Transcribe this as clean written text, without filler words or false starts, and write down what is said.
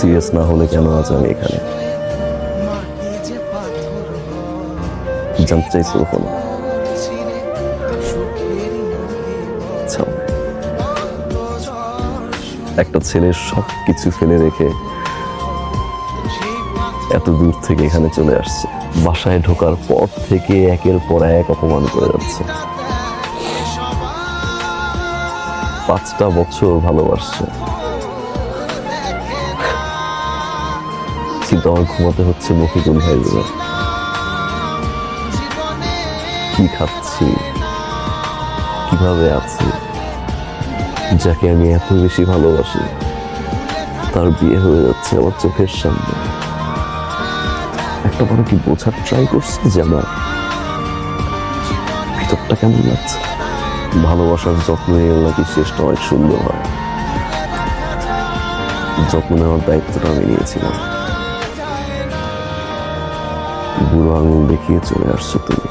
Serious না হলে কেন আজ আমি এখানে? জানতে চাইছো কখনো? আচ্ছা, একটা ছেলে সব কিছু ফেলে রেখে এত দূর থেকে এখানে চলে আসছে, বাসায় ঢোকার পর থেকে একের পর এক অপমান করে যাচ্ছে। 5টা বছর ভালোবাসছে, কিন্তু আমার ঘুমাতে হচ্ছে মফিকুল ভাই বলে। কি খাচ্ছি, কিভাবে আছি, যাকে আমি এত বেশি ভালোবাসি তার বিয়ে হয়ে যাচ্ছে আমার চোখের সামনে। একটা বড় কি বোঝার ট্রাই করছে যে আমার ভিতরটা কেমন লাগছে। ভালোবাসার যত্ন নিয়ে নাকি শেষটা অনেক সুন্দর হয়। যত্ন নেওয়ার দায়িত্বটা আমি নিয়েছিলাম। বুড়ো আঙুল দেখিয়ে চলে আসছো তুমি।